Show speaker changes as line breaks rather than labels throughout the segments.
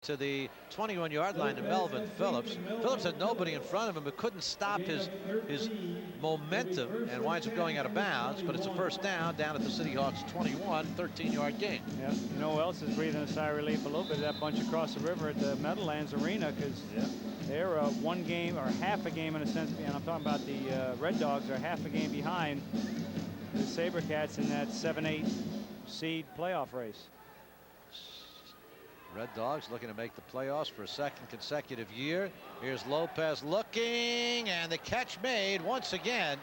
to the 21-yard line to Melvin Phillips. Phillips had nobody in front of him, but couldn't stop his momentum and winds up going out of bounds. But it's a first down at the City Hawks 21, 13-yard gain.
Yeah, you know who else is breathing a sigh of relief a little bit? That bunch across the river at the Meadowlands Arena, because they're one game or half a game in a sense, and I'm talking about the Red Dogs are half a game behind the Sabre Cats in that 7-8 seed playoff race.
Red Dogs looking to make the playoffs for a second consecutive year. Here's Lopez looking, and the catch made once again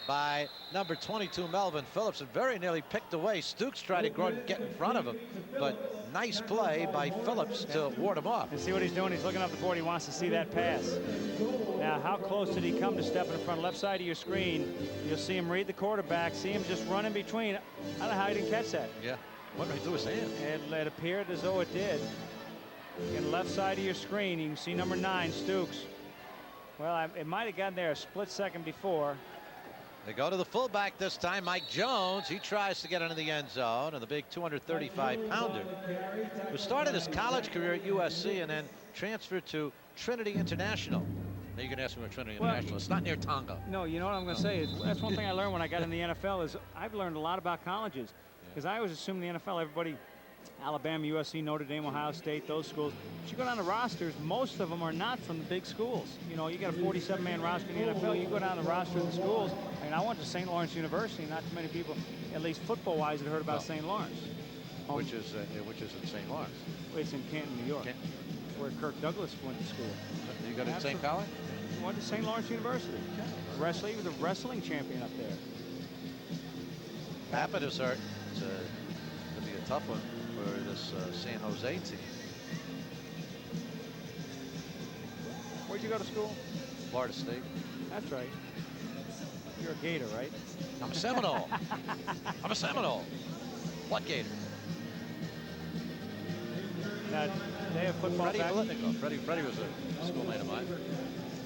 by number 22 Melvin Phillips, and very nearly picked away. Stooks tried to get in front of him, but nice play by Phillips to ward him off.
And see what he's doing? He's looking up the board. He wants to see that pass. Now, how close did he come to step in front? Left side of your screen, you'll see him read the quarterback, see him just run in between. I don't know how he didn't catch that.
Yeah. What did he do with his hand?
It appeared as though it did. Again, left side of your screen, you can see number 9, Stooks. Well, it might have gotten there a split second before.
They go to the fullback this time, Mike Jones. He tries to get into the end zone, and the big 235-pounder, who started his college career at USC and then transferred to Trinity International. Now you can ask me where Trinity International is. It's not near Tonga.
No, you know what I'm going to say? That's one thing I learned when I got in the NFL is I've learned a lot about colleges. Because I always assumed the NFL, everybody, Alabama, USC, Notre Dame, Ohio State, those schools. But you go down the rosters, most of them are not from the big schools. You know, you got a 47-man roster in the NFL. You go down the roster of the schools. I mean, I went to St. Lawrence University. Not too many people, at least football-wise, had heard about St. Lawrence.
Which is in St. Lawrence.
It's in Canton, New York. Canton. Where Kirk Douglas went to school.
You got to St. College?
He went to St. Lawrence University. He was a wrestling champion up there.
Pappas is hurt. It's going to be a tough one for this San Jose team.
Where'd you go to school?
Florida State.
That's right. You're a Gator, right?
I'm a Seminole. I'm a Seminole. What Gator?
Now, they have football
Freddie
back.
Freddie was a schoolmate of mine.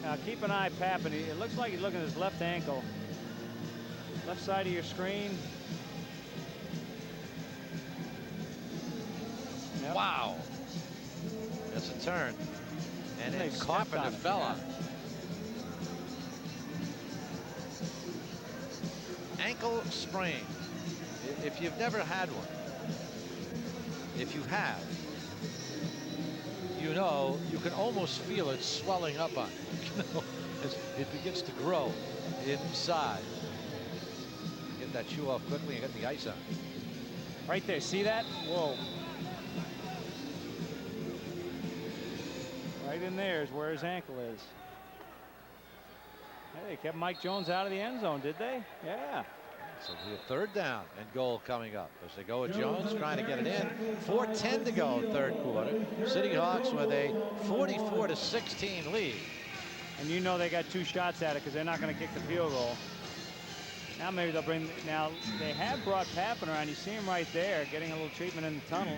Now, keep an eye, Pappas. It looks like he's looking at his left ankle. Left side of your screen. Yep.
Wow. That's a turn. And then Carpenter fell on it. Ankle sprain. If you've never had one, if you have, you know, you can almost feel it swelling up on you. You know, as it begins to grow inside. Get that shoe off quickly and get the ice on.
Right there, see that? Whoa. Right in there is where his ankle is. Hey, they kept Mike Jones out of the end zone, did they? Yeah.
So we have third down and goal coming up as they go with Jones trying to get it in. 4:10 to go, third quarter. City Hawks with a 44-16 lead.
And you know they got 2 shots at it because they're not going to kick the field goal. Now maybe they'll bring. Now they have brought Pappas around. You see him right there getting a little treatment in the tunnel.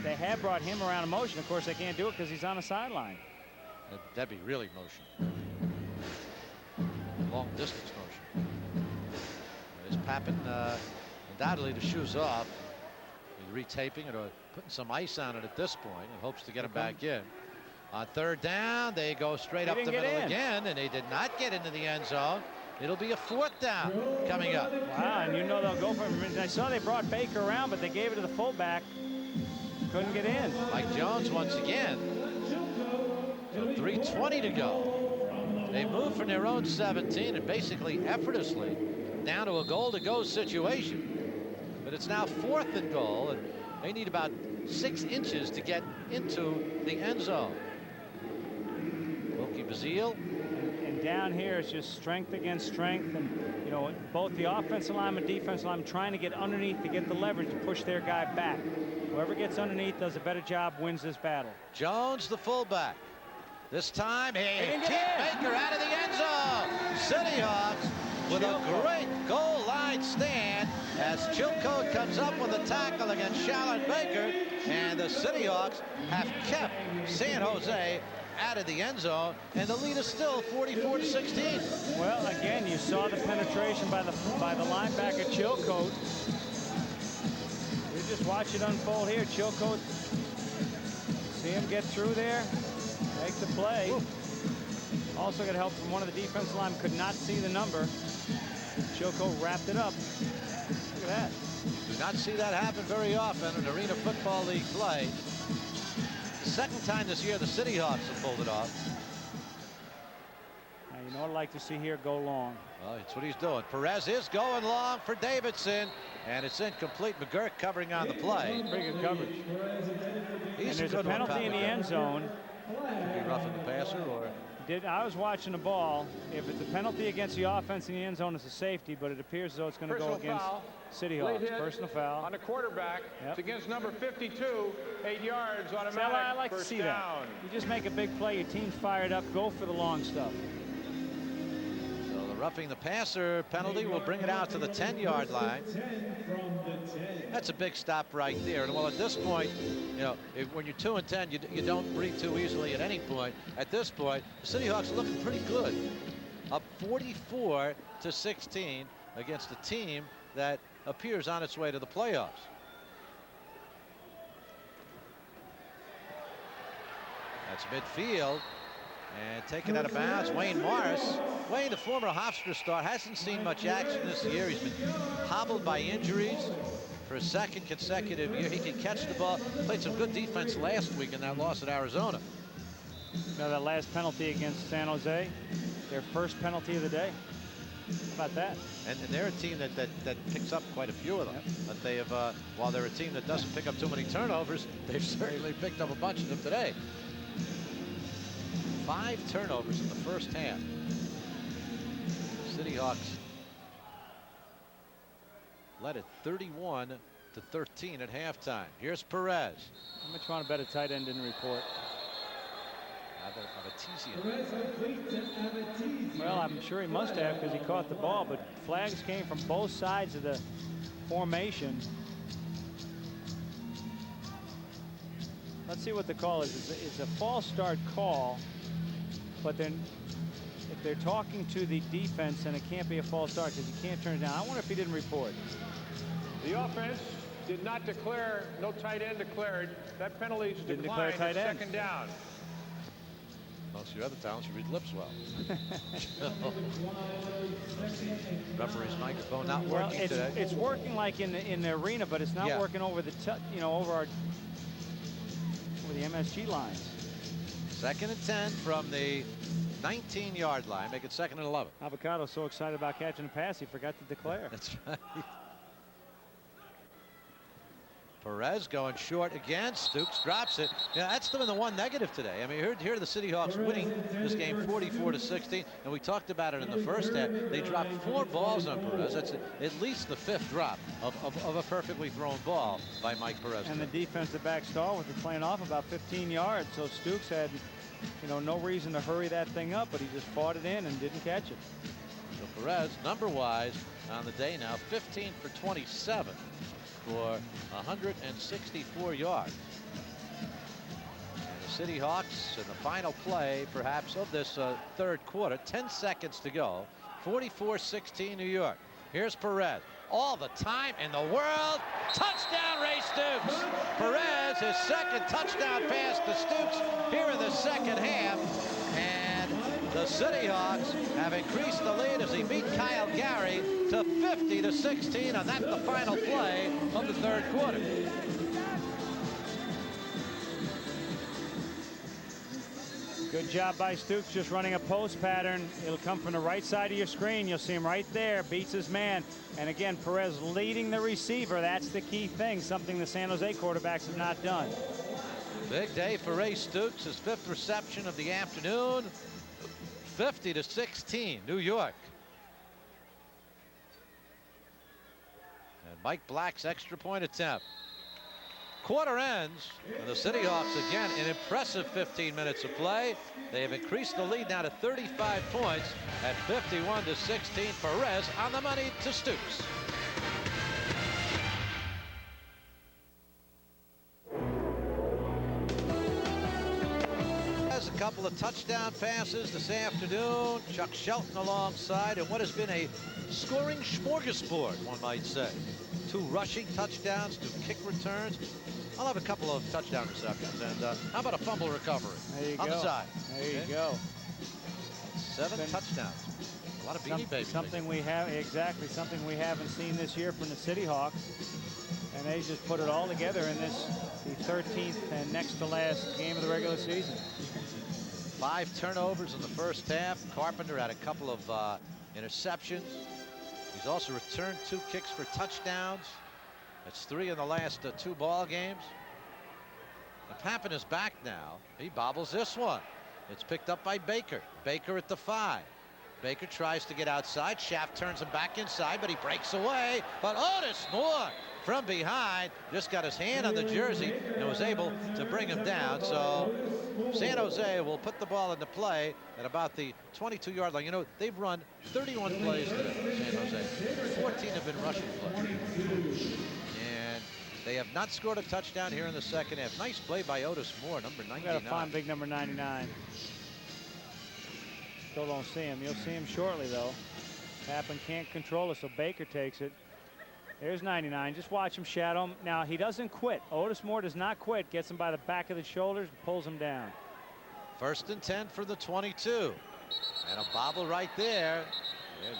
They have brought him around in motion. Of course, they can't do it because he's on the sideline.
That'd be really motion. Long distance motion. There's Pappas. Undoubtedly the shoe's off. He's retaping it or putting some ice on it at this point and hopes to get him back in. On third down, they go straight up the middle again, and they did not get into the end zone. It'll be a 4th down coming up.
Wow, and you know they'll go for him. I saw they brought Baker around, but they gave it to the fullback. Couldn't get in.
Mike Jones once again. So 3:20 to go. They move from their own 17 and basically effortlessly down to a goal-to-go situation. But it's now 4th and goal, and they need about 6 inches to get into the end zone. Wilkie Bazile.
And down here it's just strength against strength, and you know, both the offensive line and defensive line trying to get underneath to get the leverage to push their guy back. Whoever gets underneath does a better job, wins this battle.
Jones, the fullback. This time, he kicked Baker out of the end zone. City Hawks with a great goal line stand as Chilcote comes up with a tackle against Shallon Baker, and the City Hawks have kept San Jose out of the end zone, and the lead is still 44-16.
Well, again, you saw the penetration by the linebacker Chilcote. just watch it unfold here. Chilcote, see him get through there, make the play. Ooh. Also got help from one of the defensive line, could not see the number. Chilcote wrapped it up. Look at that.
Do not see that happen very often in Arena Football League play. The second time this year the City Hawks have pulled it off.
Now, you know what I'd like to see here, go long.
Well, that's what he's doing. Perez is going long for Davidson, and it's incomplete. McGurk covering on the play.
Pretty good coverage.
He's
and there's a penalty in the end zone.
Could be roughing the passer, or
I was watching the ball. If it's a penalty against the offense in the end zone, it's a safety, but it appears as though it's going to go against City Hawks. Personal foul
on the quarterback. Yep. It's against number 52, 8 yards automatic.
So I like to see
down.
that. You just make a big play, your team's fired up, go for the long stuff.
So the roughing the passer penalty will bring it out to the 10-yard line. That's a big stop right there. And well, at this point, you know, when you're 2 and 10, you don't breathe too easily at any point. At this point, the City Hawks are looking pretty good. Up 44-16 against a team that appears on its way to the playoffs. That's midfield. And taken out of bounds, Wayne Morris. Wayne, the former Hofstra star, hasn't seen much action this year. He's been hobbled by injuries for a second consecutive year. He can catch the ball. Played some good defense last week in that loss at Arizona.
Now that last penalty against San Jose, their first penalty of the day. How about that?
And they're a team that picks up quite a few of them. Yep. But they have, while they're a team that doesn't pick up too many turnovers, they've certainly picked up a bunch of them today. 5 turnovers in the first half. City Hawks led it 31-13 at halftime. Here's Perez.
How much you want to bet a tight end didn't report? Well, I'm sure he must have because he caught the ball, but flags came from both sides of the formation. Let's see what the call is. It's a false start call, but then if they're talking to the defense, then it can't be a false start because you can't turn it down. I wonder if he didn't report.
The offense did not declare, no tight end declared. That penalty is
didn't
declined
declare tight end.
Second down.
Most of your other talents read lips well. Referee's microphone not working today.
It's working like in the arena, but it's not working over the over the MSG lines.
2nd and 10 from the 19-yard line. Make it 2nd and 11.
Avocado's so excited about catching a pass, he forgot to declare.
That's right. Perez going short again. Stooks drops it. Yeah, that's been the one negative today. I mean, here are the City Hawks winning this game 44-16, and we talked about it in the first half. They dropped 4 balls on Perez. That's at least the 5th drop of a perfectly thrown ball by Mike Perez.
And the defensive back stalwart was playing off about 15 yards, so Stooks had, no reason to hurry that thing up, but he just fought it in and didn't catch it.
So Perez, number-wise, on the day now, 15 for 27. For 164 yards. And the City Hawks in the final play, perhaps, of this third quarter. 10 seconds to go. 44-16 New York. Here's Perez. All the time in the world. Touchdown, Ray Stooks. Perez, his second touchdown pass to Stooks here in the second half. And the City Hawks have increased the lead as he beat Kyle Gary to 50-16, and that's the final play of the third quarter.
Good job by Stooks, just running a post pattern. It'll come from the right side of your screen. You'll see him right there, beats his man. And again, Perez leading the receiver. That's the key thing, something the San Jose quarterbacks have not done.
Big day for Ray Stooks, his 5th reception of the afternoon. 50-16, New York. And Mike Black's extra point attempt. Quarter ends, and the City Hawks again an impressive 15 minutes of play. They have increased the lead now to 35 points at 51-16. Perez on the money to Stooks. A couple of touchdown passes this afternoon. Chuck Shelton alongside, and what has been a scoring smorgasbord, one might say. 2 rushing touchdowns, 2 kick returns. I'll have a couple of touchdown receptions. And how about a fumble recovery on the side?
There you go.
7 touchdowns. A lot of Beanie Babies.
Something we have, exactly, something we haven't seen this year from the City Hawks. And they just put it all together in this, the 13th and next to last game of the regular season.
5 turnovers in the first half. Carpenter had a couple of interceptions. He's also returned 2 kicks for touchdowns. That's 3 in the last 2 ball games. And Pappen is back now. He bobbles this one. It's picked up by Baker. Baker at the 5. Baker tries to get outside. Schaff turns him back inside, but he breaks away. But Otis Moore from behind just got his hand on the jersey and was able to bring him down. So San Jose will put the ball into play at about the 22-yard line. You know, they've run 31 plays today, San Jose. 14 have been rushing plays. And they have not scored a touchdown here in the second half. Nice play by Otis Moore, number 99.
Got to find big number 99. Still don't see him. You'll see him shortly, though. Pappen can't control it, so Baker takes it. There's 99. Just watch him shadow him. Now, he doesn't quit. Otis Moore does not quit. Gets him by the back of the shoulders and pulls him down.
1st and 10 for the 22. And a bobble right there.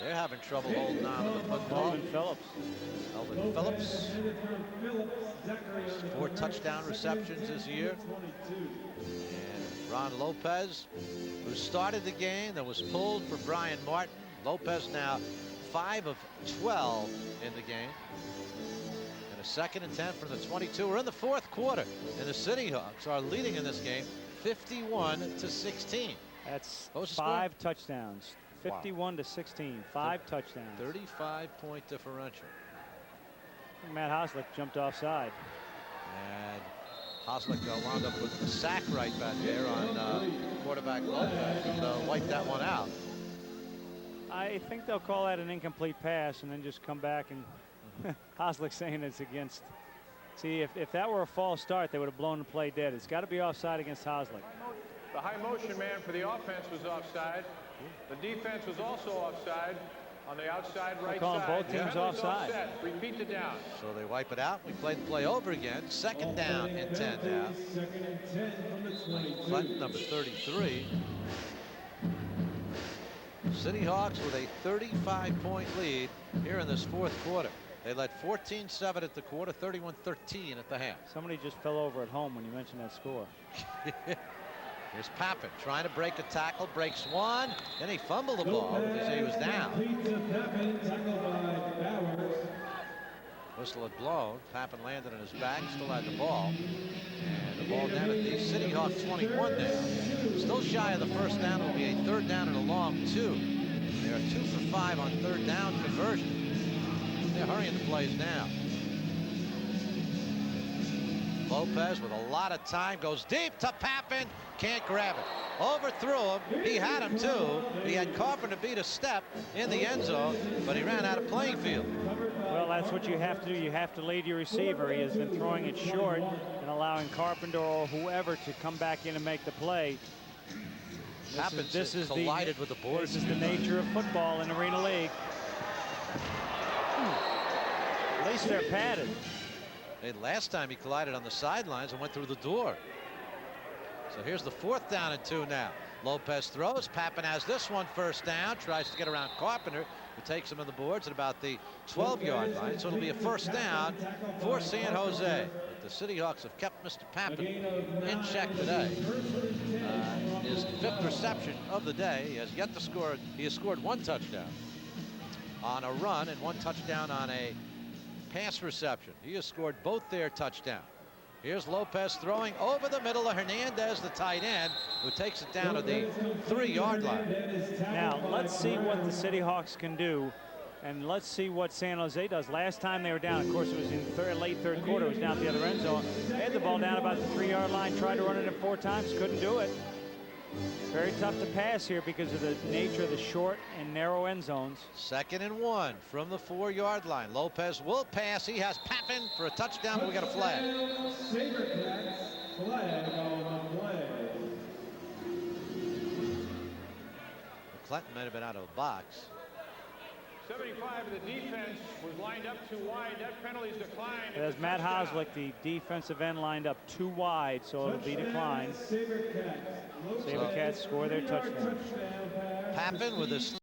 They're having trouble holding on to the football.
Melvin Phillips.
Melvin Phillips. 4 touchdown receptions this year. And Ron Lopez, who started the game, that was pulled for Brian Martin. Lopez now 5 of 12 in the game. And a 2nd and 10 from the 22. We're in the 4th quarter, and the City Hawks are leading in this game 51-16.
That's
What was the
5
score?
touchdowns. 51-16. 5 touchdowns.
35-point differential.
Matt Hoslick jumped offside.
And Hoslick wound up with a sack right back there on quarterback Lopez, and wiped that one out.
I think they'll call that an incomplete pass and then just come back and Hoslick saying it's against. See, if that were a false start, they would have blown the play dead. It's got to be offside against Hoslick.
The high motion man for the offense was offside. The defense was also offside on the outside right
calling
side.
both teams
Penalties
offside.
offset. Repeat the down.
So they wipe it out. We play the play over again. 2nd down and 10 now. Clinton, number 33. City Hawks with a 35-point lead here in this 4th quarter. They led 14-7 at the quarter, 31-13 at the half.
Somebody just fell over at home when you mentioned that score.
Here's Pappen trying to break a tackle, breaks one, then he fumbled the ball because he was down. Whistle had blown. Pappen landed on his back, still had the ball. And the ball down at the City Hawk 21 now. Still shy of the 1st down. It'll be a 3rd down and a long 2. They are 2 for 5 on 3rd down conversion. They're hurrying the plays down. Lopez with a lot of time goes deep to Pappen. Can't grab it. Overthrew him. He had him too. He had Carpenter beat a step in the end zone, but he ran out of playing field.
Well, that's what you have to do. You have to lead your receiver. He has been throwing it short and allowing Carpenter or whoever to come back in and make the play. This is
collided with the boards.
This is the nature of football in Arena League. At least they're padded.
And last time he collided on the sidelines and went through the door. So here's the 4th down and 2 now. Lopez throws. Pappen has this one 1st down. Tries to get around Carpenter, who takes him on the boards at about the 12-yard line. So it'll be a 1st down for San Jose. But the City Hawks have kept Mr. Pappen in check today. His 5th reception of the day. He has yet to score. He has scored 1 touchdown on a run and 1 touchdown on a pass reception. He has scored both their touchdowns. Here's Lopez throwing over the middle of Hernandez, the tight end, who takes it down to the 3-yard line.
Now, let's see what the City Hawks can do, and let's see what San Jose does. Last time they were down, of course, it was in late 3rd quarter. It was down at the other end zone. They had the ball down about the 3-yard line, tried to run it in 4 times, couldn't do it. Very tough to pass here because of the nature of the short and narrow end zones.
2nd and 1 from the 4-yard line. Lopez will pass. He has Pappen for a touchdown, but we got a flag. Clinton might have been out of a box.
75 of the defense was lined up too wide. That penalty's declined.
There's Matt Hoslick, the defensive end, lined up too wide, so it'll be declined. SaberCats score their touchdown.
Pappin with his